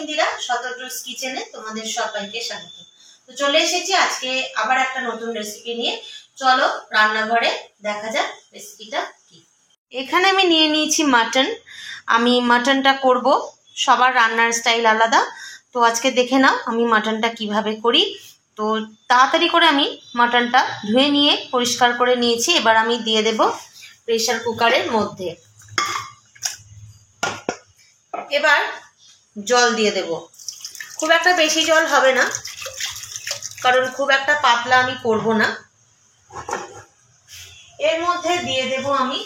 ইন্দিরা, শতদ্রুজ কিচেনে তোমাদের সবাইকে স্বাগত। তো চলে এসেছি আজকে আবার একটা নতুন রেসিপি নিয়ে। চলো রান্নাঘরে দেখা যাক রেসিপিটা কি। এখানে আমি নিয়ে নিয়েছি মাটন। আমি মাটনটা করব, সবার রান্নার স্টাইল আলাদা। তো আজকে দেখে নাও আমি মাটনটা কিভাবে করি। তো তাড়াতাড়ি করে আমি মাটনটা ধুয়ে নিয়ে পরিষ্কার করে নিয়েছি। এবার আমি দিয়ে দেব প্রেসার কুকারের মধ্যে। এবার জল দিয়ে দেব। খুব একটা বেশি জল হবে না, কারণ খুব একটা পাতলা আমি করব না। এর মধ্যে দিয়ে দেব আমি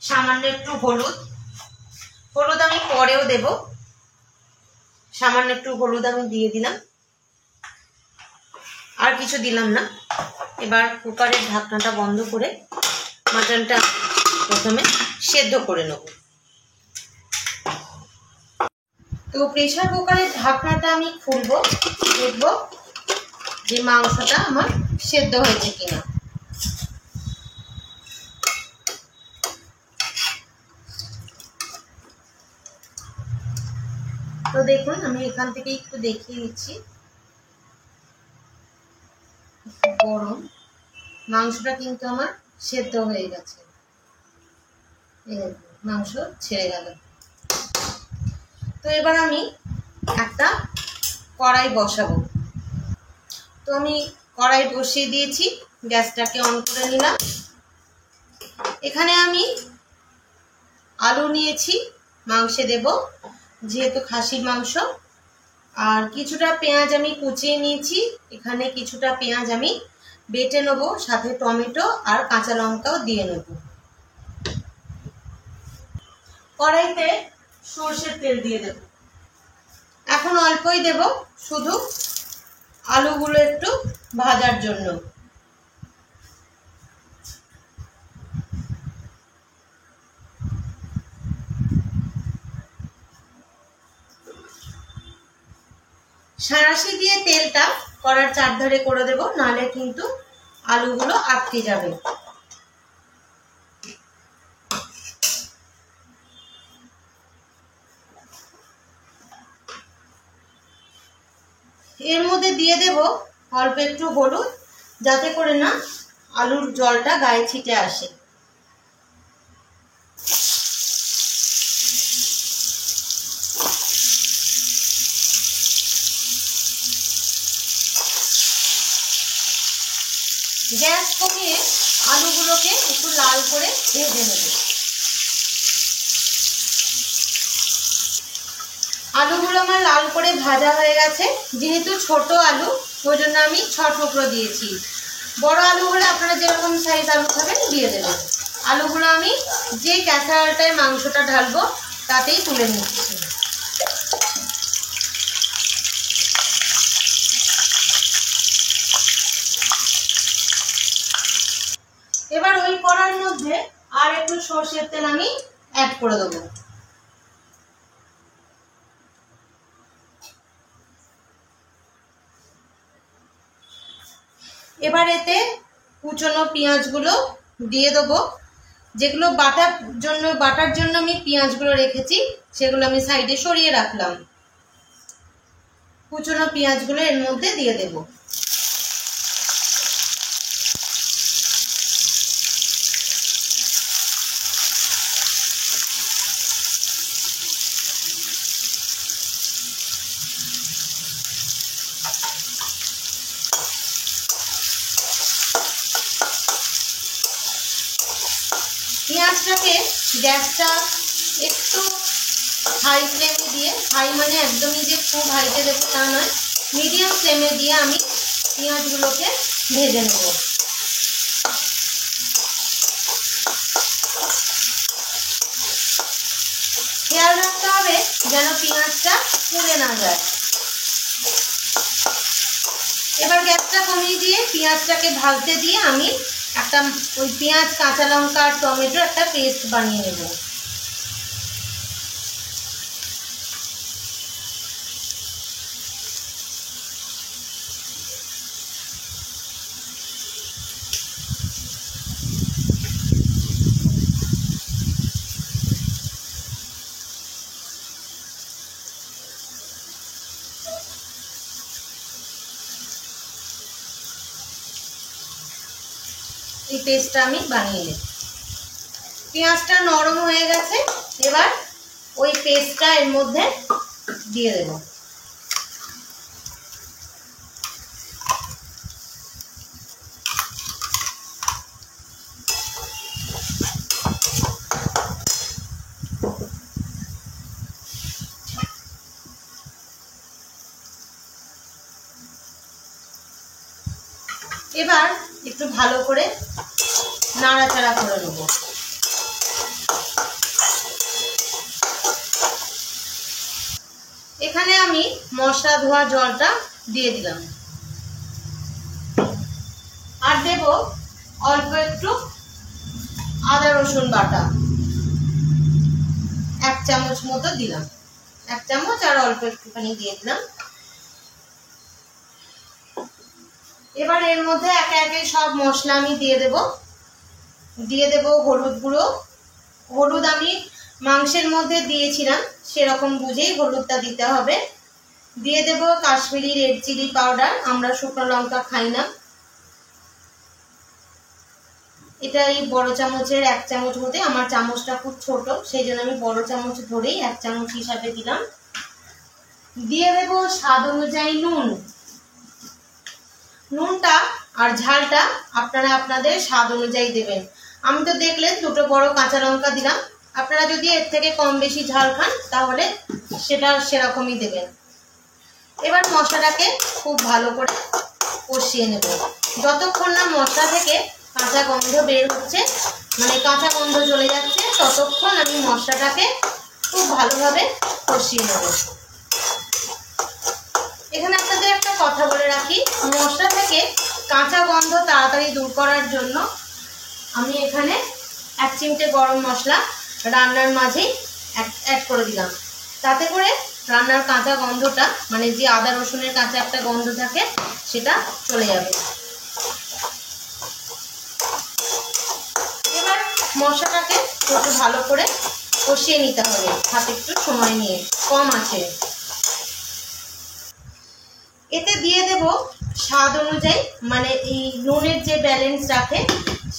সামান্য একটু হলুদ। হলুদ আমি পরেও দেব, সামান্য একটু হলুদ আমি দিয়ে দিলাম, আর কিছু দিলাম না। এবার কুকারের ঢাকনাটা বন্ধ করে মাটনটা প্রথমে সেদ্ধ করে নেব। তো প্রেসার কুকারের ঢাকনাটা আমি খুলবো, দেখব যে মাংসটা আমার সেদ্ধ হয়েছে কিনা। তো দেখুন আমি এখান থেকে একটু দেখিয়ে দিচ্ছি। গরম মাংসটা কিন্তু আমার সেদ্ধ হয়ে গেছে, মাংস ছেড়ে গেল। তো এবার আমি একটা কড়াই বসাবো। তো আমি কড়াই বসিয়ে দিয়েছি, গ্যাসটাকে অন করে নিলাম। এখানে আমি আলু নিয়েছি, মাংসে দেব যেহেতু খাসির মাংস। আর কিছুটা পেঁয়াজ আমি কুচিয়ে নিয়েছি, এখানে কিছুটা পেঁয়াজ আমি বেটে নেব, সাথে টমেটো আর কাঁচা লঙ্কাও দিয়ে নেব। কড়াইতে সরষের তেল দিয়ে দেব। এখন অল্পই দেব, শুধু আলুগুলো একটু ভাজার জন্য। সাঁড়াশি দিয়ে তেলটা কড়ার চারধারে করে দেব, নাহলে কিন্তু আলুগুলো আটকে যাবে। এর মধ্যে দিয়ে দেব অল্প একটু হলুদ, যাতে করে না আলুর জলটা গায়ে ছিটে আসে। গ্যাস কমিয়ে আলুগুলোকে একটু লাল করে ভেজে নেব। আলুগুলো আমার লাল করে ভাজা হয়ে গেছে। যেহেতু ছোট আলু, ওই জন্য আমি 6 টুকরো দিয়েছি। বড় আলু হলে আপনারা যেরকম সাইজ আলু খাবেন দিয়ে দেবেন। আলুগুলো আমি যে ক্যাসারোলটায় মাংসটা ঢালবো তাতেই তুলে নিচ্ছি। এবার ওই কড়ার মধ্যে আর একটু সরষের তেল আমি অ্যাড করে দেবো। এবার এতে কুচনো পেঁয়াজগুলো দিয়ে দেবো। যেগুলো বাটার জন্য আমি পেঁয়াজগুলো রেখেছি, সেগুলো আমি সাইডে সরিয়ে রাখলাম। কুচনো পেঁয়াজগুলো এর মধ্যে দিয়ে দেব। পেঁয়াজটাকে গ্যাসটা একটু হাই ফ্লেমে দিয়ে, হাই মানে একদমই যে খুব হাইতে দেবো তা নয়, মিডিয়াম ফ্লেমে দিয়ে আমি পেঁয়াজগুলোকে ভেজে নেব। খেয়াল রাখতে হবে যেন পেঁয়াজটা পুড়ে না যায়। এবার গ্যাসটা কমিয়ে দিয়ে পেঁয়াজটাকে ভাজতে দিয়ে আমি একটা ওই পেঁয়াজ, কাঁচা লঙ্কা আর টমেটোর একটা পেস্ট বানিয়ে নেব। পেস্টটা আমি বানিয়ে নেব। পেঁয়াজটা নরম হয়ে গেছে, এবার ওই পেস্টটা এর মধ্যে দিয়ে দেব। এবার একটু ভালো করে নাড়াচাড়া করে নেব। এখানে আমি মশলা ধোয়া জলটা দিয়ে দিলাম, আর দেব অল্প একটু আদা রসুন বাটা, 1 চামচ মতো দিলাম, 1 চামচ আর অল্প একটুখানি দিয়ে দিলাম। এবার এর মধ্যে একে একে সব মশলা আমি দিয়ে দেব হলুদ গুঁড়ো। হলুদ আমি মাংসের মধ্যে দিয়েছিলাম, সেরকম বুঝেই হলুদটা দিতে হবে। দিয়ে দেব কাশ্মীরি রেড চিলি পাউডার, আমরা শুকনো লঙ্কা খাই না। এটা এই বড় চামচের 1 চামচ মতো, আমার চামচটা খুব ছোট সেই জন্য আমি বড় চামচ ধরেই 1 চামচ হিসাবে দিলাম। দিয়ে দেব স্বাদ অনুযায়ী নুন। নুনটা আর ঝালটা আপনারা আপনাদের স্বাদ অনুযায়ী দেবেন। আমি তো দেখলেন 2টো বড় কাঁচা লঙ্কা দিলাম, আপনারা যদি এর থেকে কম বেশি ঝাল খান তাহলে সেটা সেরকমই দেবেন। এবার মশলাটাকে খুব ভালো করে কষিয়ে নেব, যতক্ষণ না মশলা থেকে কাঁচা গন্ধ বের হচ্ছে, মানে কাঁচা গন্ধ চলে যাচ্ছে, ততক্ষণ আমি মশলাটাকে খুব ভালোভাবে কষিয়ে নেব। এখানে আপনাদের একটা কথা বলে রাখি, মশলা থেকে কাঁচা গন্ধ তাড়াতাড়ি দূর করার জন্য আমি এখানে 1 চিমটে গরম মশলা রান্নার মাঝেই অ্যাড করে দিলাম। তাতে করে রান্নার কাঁচা গন্ধটা, মানে যে আদা রসুনের কাঁচা একটা গন্ধ থাকে, সেটা চলে যাবে। এবার মশলাটাকে একটু ভালো করে কষিয়ে নিতে হবে, হাতে একটু সময় নিয়ে, কম আছে। এতে দিয়ে দেব স্বাদ অনুযায়ী, মানে এই নুনের যে ব্যালেন্স রাখে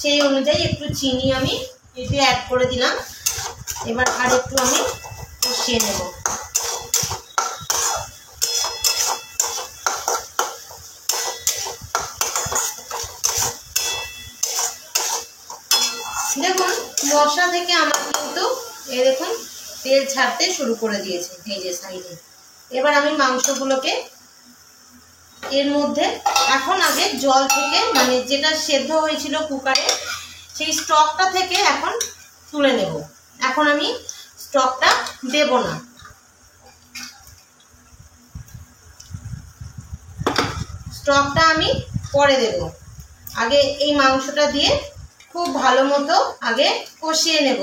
সেই অনুযায়ী একটু চিনি আমি এতে অ্যাড করে দিলাম। এবার আর একটু আমি কষিয়ে নেব। দেখুন মশলা থেকে আমার কিন্তু এই দেখুন তেল ছাড়তে শুরু করে দিয়েছে এই যে সাইডে। এবার আমি মাংসগুলোকে এর মধ্যে এখন আগে জল থেকে, মানে যেটা সেদ্ধ হয়েছিল কুকারে, সেই স্টকটা থেকে এখন তুলে নেব। এখন আমি স্টকটা দেব না, স্টকটা আমি পরে দেব। আগে এই মাংসটা দিয়ে খুব ভালো মতো আগে কষিয়ে নেব।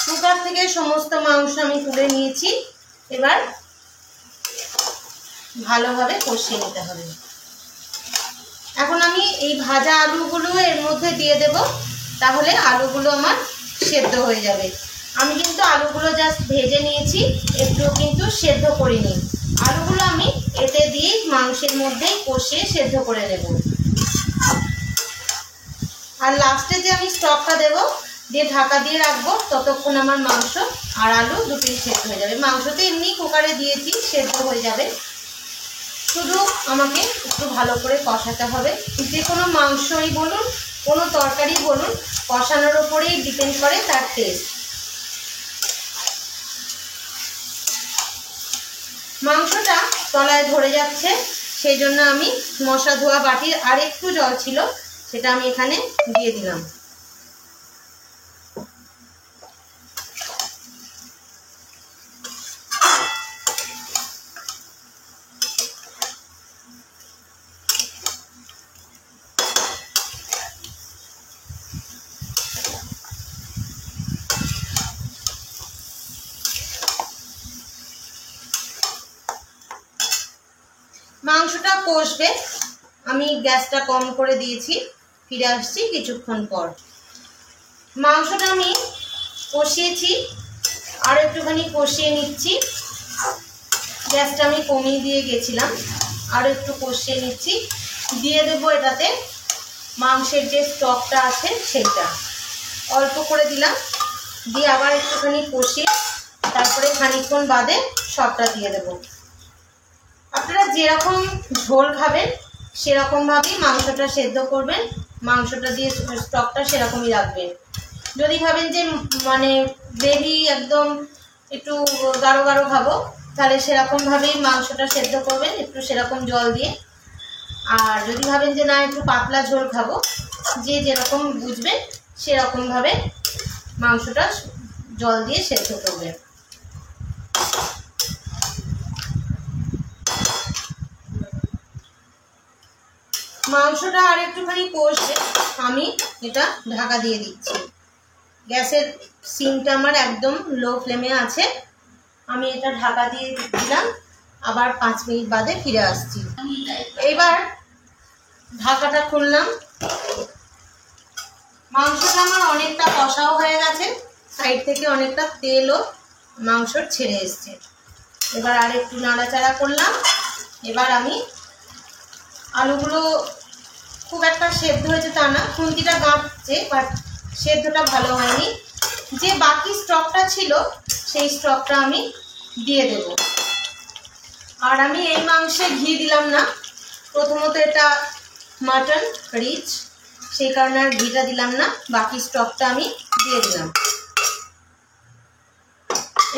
কুকার থেকে সমস্ত মাংস আমি তুলে নিয়েছি, এবার ভালোভাবে কষিয়ে নিতে হবে। এখন আমি এই ভাজা আলুগুলো এর মধ্যে দিয়ে দেব, তাহলে আলুগুলো আমার সেদ্ধ হয়ে যাবে। আমি কিন্তু আলুগুলো জাস্ট ভেজে নিয়েছি, একটুও কিন্তু সেদ্ধ করিনি। আলুগুলো আমি এতে দিয়ে মাংসের মধ্যেই কষিয়ে সেদ্ধ করে নেব। আর লাস্টে যে আমি স্টকটা দেব, দিয়ে ঢাকা দিয়ে রাখবো, ততক্ষণ আমার মাংস আর আলু দুটোই সেদ্ধ হয়ে যাবে। মাংসতে এমনি কুকারে দিয়েছি, সেদ্ধ হয়ে যাবে, শুধু আমাকে একটু ভালো করে কষাতে হবে। যে কোনো মাংসই বলুন, কোনো তরকারি বলুন, কষানোর উপরেই ডিপেন্ড করে তার টেস্ট। মাংসটা তলায় ধরে যাচ্ছে, সেই জন্য আমি মশলা ধোয়া বাটির আর একটু জল ছিল, সেটা আমি এখানে দিয়ে দিলাম। মাংসটা কষবে, আমি গ্যাসটা কম করে দিয়েছি। ফিরে আসছি কিছুক্ষণ পর। মাংসটা আমি কষিয়েছি, আর একটুখানি কষিয়ে নিচ্ছি। গ্যাসটা আমি কমিয়ে দিয়ে গেছিলাম, আর একটু কষিয়ে নিচ্ছি। দিয়ে দেবো এটাতে মাংসের যে স্টকটা আছে সেটা অল্প করে দিলাম, দিয়ে আবার একটুখানি কষিয়ে তারপরে খানিকক্ষণ বাদে সবটা দিয়ে দেবো। আপনারা যেরকম ঝোল খাবেন সেরকমভাবেই মাংসটা সেদ্ধ করবেন, মাংসটা দিয়ে স্টকটা সেরকমই রাখবেন। যদি ভাবেন যে মানে গ্রেভি একদম একটু গাঢ় গাঢ় খাবো, তাহলে সেরকমভাবেই মাংসটা সেদ্ধ করবেন, একটু সেরকম জল দিয়ে। আর যদি ভাবেন যে না একটু পাতলা ঝোল খাবো, যে যেরকম বুঝবেন সেরকমভাবে মাংসটা জল দিয়ে সেদ্ধ করবেন। মাংসটা আর একটুখানি কষবে, আমি এটা ঢাকা দিয়ে দিচ্ছি। গ্যাসের সিমটা আমার একদম লো ফ্লেমে আছে। আমি এটা ঢাকা দিয়ে দিলাম, আবার 5 মিনিট বাদে ফিরে আসছি। এবার ঢাকাটা খুললাম। মাংসটা আমার অনেকটা কষাও হয়ে গেছে, সাইড থেকে অনেকটা তেলও মাংসর ছেড়ে এসছে। এবার আর একটু নাড়াচাড়া করলাম। এবার আমি আলুগুলো খুব একটা সেদ্ধ হয়েছে তা না, খুন্তিটা গাঁটছে, বাট সেদ্ধটা ভালো হয়নি। যে বাকি স্টকটা ছিল সেই স্টকটা আমি দিয়ে দেব। আর আমি এই মাংসে ঘি দিলাম না, প্রথমত এটা মাটন রিচ, সেই কারণে আর ঘিটা দিলাম না, বাকি স্টকটা আমি দিয়ে দিলাম।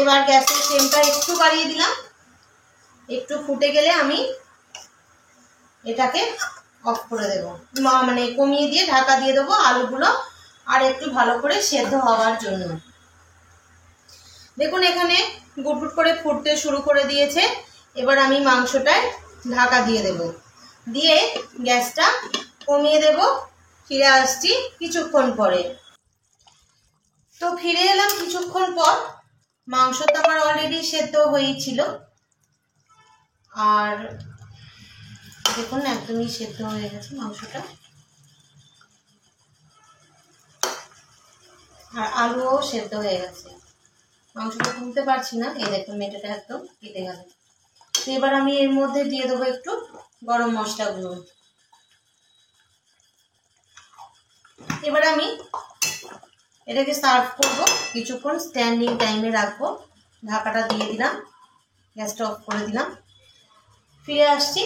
এবার গ্যাসের ফ্লেমটা একটু বাড়িয়ে দিলাম। একটু ফুটে গেলে আমি এটাকে অফ করে দেব, মানে কমিয়ে দিয়ে ঢাকা দিয়ে দেবো আলুগুলো আর একটু ভালো করে সেদ্ধ হওয়ার জন্য। দেখুন এখানে গুটগুট করে ফুটতে শুরু করে দিয়েছে। এবার আমি মাংসটায় ঢাকা দিয়ে দেব, দিয়ে গ্যাসটা কমিয়ে দেব। ফিরে আসছি কিছুক্ষণ পরে। তো ফিরে এলাম কিছুক্ষণ পর। মাংস তো আমার অলরেডি সেদ্ধ হয়েছিল, আর দেখুন একদমই সেদ্ধ হয়ে গেছে মাংসটা, আর আলুও সেদ্ধ হয়ে গেছে। মাংসটা তুলতে পারছি না, এই দেখুন মেটেটা একদম কেটে গেল। তো এবার আমি এর মধ্যে দিয়ে দেবো একটু গরম মশলা গুঁড়ো। এবার আমি এটাকে সার্ভ করব, কিছুক্ষণ স্ট্যান্ডিং টাইমে রাখবো। ঢাকাটা দিয়ে দিলাম, গ্যাসটা অফ করে দিলাম। ফিরে আসছি,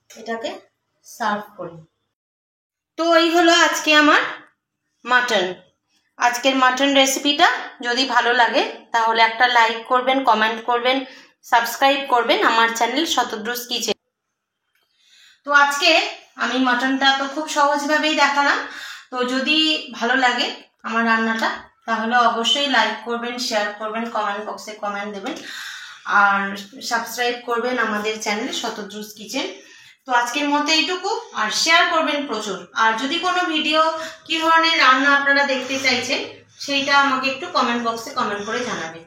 এটাকে সার্ভ করি। তো এই হলো আজকে আমার মাটন। আজকের মাটন রেসিপিটা যদি ভালো লাগে তাহলে একটা লাইক করবেন, কমেন্ট করবেন, সাবস্ক্রাইব করবেন আমার চ্যানেল শতদ্রুস কিচেন। তো আজকে আমি মাটনটা তো খুব সহজভাবেই দেখালাম। তো যদি ভালো লাগে আমার রান্নাটা তাহলে অবশ্যই লাইক করবেন, শেয়ার করবেন, কমেন্ট বক্সে কমেন্ট দেবেন, আর সাবস্ক্রাইব করবেন আমাদের চ্যানেল শতদ্রুস কিচেন। তো আজকের মতো এইটুকু, আর শেয়ার করবেন প্রচুর। আর যদি কোনো ভিডিও কি ধরনের রান্না আপনারা দেখতে চাইছেন সেইটা আমাকে একটু কমেন্ট বক্সে কমেন্ট করে জানাবেন।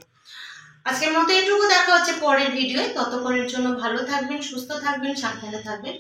আজকের মতো এইটুকু, দেখা হচ্ছে পরের ভিডিওয়। ততক্ষণের জন্য ভালো থাকবেন, সুস্থ থাকবেন, সাবধানে থাকবেন।